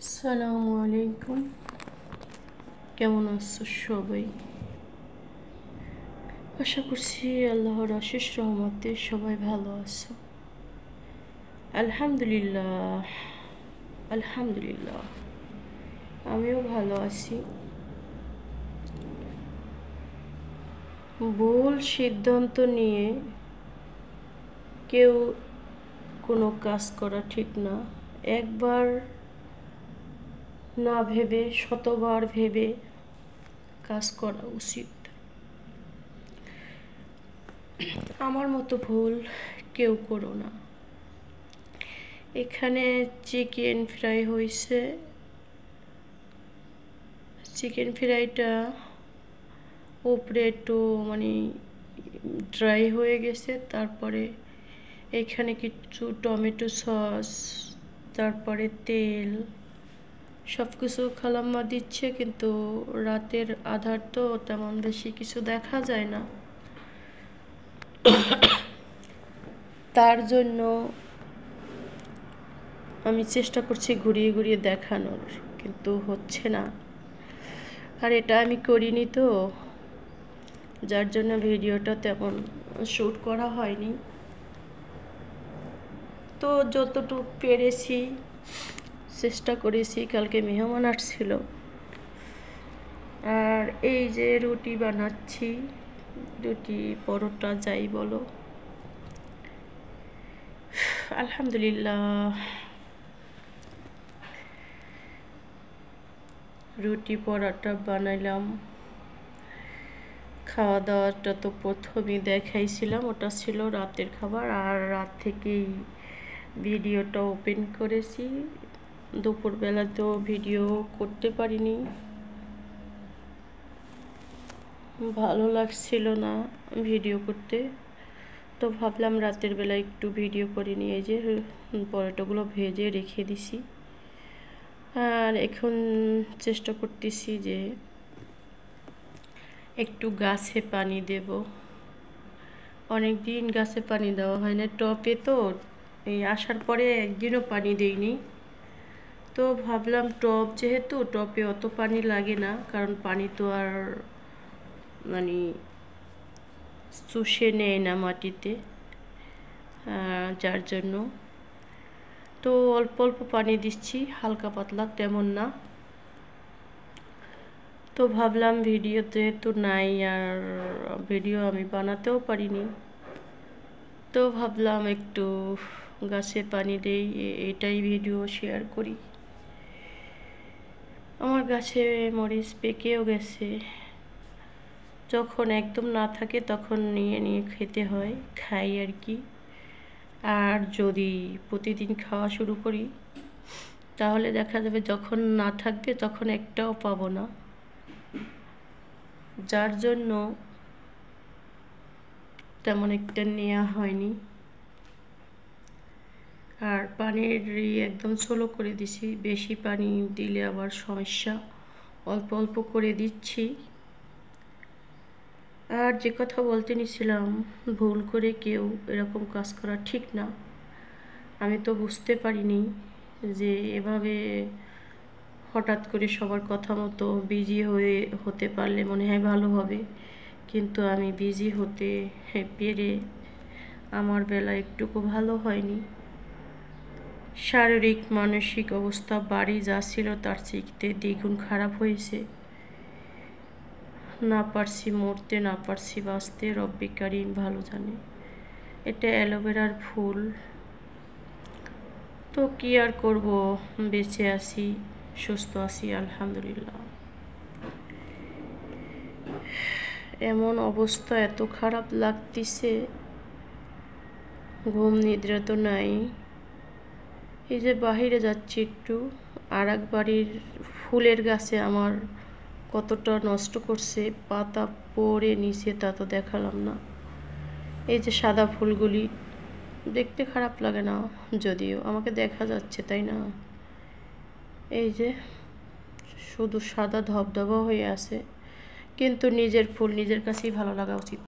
আসসালামু আলাইকুম। কেমন আছো সবাই? আশা করছি আল্লাহর অশেষ রহমতে সবাই ভালো আছো। আলহামদুলিল্লাহ আলহামদুলিল্লাহ আমিও ভালো আছি। ভুল সিদ্ধান্ত নিয়ে কেউ কোনো কাজ করা ঠিক না। একবার না ভেবে শতবার ভেবে কাজ করা উচিত। আমার মতো ভুল কেউ করো না। এখানে চিকেন ফ্রাই হয়েছে। চিকেন ফ্রাইটা উপরে একটু ড্রাই হয়ে গেছে। তারপরে এখানে কিছু টমেটো সস, তারপরে তেল, সব কিছু খালাম্মা দিচ্ছে, কিন্তু রাতের আধার তো তেমন বেশি কিছু দেখা যায় না। তার জন্য আমি চেষ্টা করছি ঘুরিয়ে ঘুরিয়ে দেখানোর, কিন্তু হচ্ছে না। আর এটা আমি করিনি তো, যার জন্য ভিডিওটা তেমন শ্যুট করা হয়নি। তো যতটুকু পেরেছি চেষ্টা করেছি। কালকে মেহমান আসছিল। আর এই যে রুটি বানাচ্ছি, রুটি পরোটা যাই বলো। আলহামদুলিল্লাহ রুটি পরোটা বানাইলাম। খাওয়া দাওয়াটা তো প্রথমেই দেখাইছিলাম, ওটা ছিল রাতের খাবার। আর রাত থেকেই ভিডিওটা ওপেন করেছি। দুপুরবেলা তো ভিডিও করতে পারিনি, ভালো লাগছিল না ভিডিও করতে। তো ভাবলাম রাতের বেলা একটু ভিডিও করে নিয়ে যে পরোটাগুলো ভেজে রেখে দিছি। আর এখন চেষ্টা করতেছি যে একটু গাছে পানি দেব। অনেক দিন গাছে পানি দেওয়া হয় না। টবে তো এই আসার পরে একদিনও পানি দেইনি। তো ভাবলাম টব যেহেতু, টবে অত পানি লাগে না, কারণ পানি তো আর শুষে নেয় না মাটিতে, যার জন্য তো অল্প অল্প পানি দিচ্ছি, হালকা পাতলা, তেমন না। তো ভাবলাম ভিডিও যেহেতু নাই, আর ভিডিও আমি বানাতেও পারিনি, তো ভাবলাম একটু গাছে পানি দেই, এটাই ভিডিও শেয়ার করি। আমার গাছে মরিচ পেকেও গেছে। যখন একদম না থাকে তখন নিয়ে নিয়ে খেতে হয়, খাই আর কি। আর যদি প্রতিদিন খাওয়া শুরু করি তাহলে দেখা যাবে যখন না থাকবে তখন একটাও পাবো না, যার জন্য তেমন একটা নেওয়া হয়নি। আর পানির একদম স্লো করে দিছি, বেশি পানি দিলে আবার সমস্যা। অল্প অল্প করে দিচ্ছি। আর যে কথা বলতে নিছিলাম, ভুল করে কেউ এরকম কাজ করা ঠিক না। আমি তো বুঝতে পারিনি যে এভাবে হঠাৎ করে সবার কথা মতো বিজি হতে পারলে মনে হয় ভালো হবে, কিন্তু আমি বিজি হতে পেরে আমার বেলা একটুকু ভালো হয়নি। শারীরিক মানসিক অবস্থা বাড়ি যা ছিল তার চেয়ে দ্বিগুণ খারাপ হয়েছে। না পারছি মরতে, না পারছি বাঁচতে, রব্বে কারিম ভালো জানে। এটা অ্যালোভেরার ফুল। তো কি আর করব, বেঁচে আছি, সুস্থ আছি আলহামদুলিল্লাহ। এমন অবস্থা, এত খারাপ লাগতেছে, ঘুম নিদ্রা তো নাই। এই যে বাহিরে যাচ্ছি একটু, আর এক বাড়ির ফুলের গাছে আমার কতটা নষ্ট করছে, পাতা পড়ে নিচে তা তো দেখালাম না। এই যে সাদা ফুলগুলি দেখতে খারাপ লাগে না, যদিও আমাকে দেখা যাচ্ছে, তাই না? এই যে শুধু সাদা ধবধবা হয়ে আছে, কিন্তু নিজের ফুল নিজের কাছেই ভালো লাগা উচিত।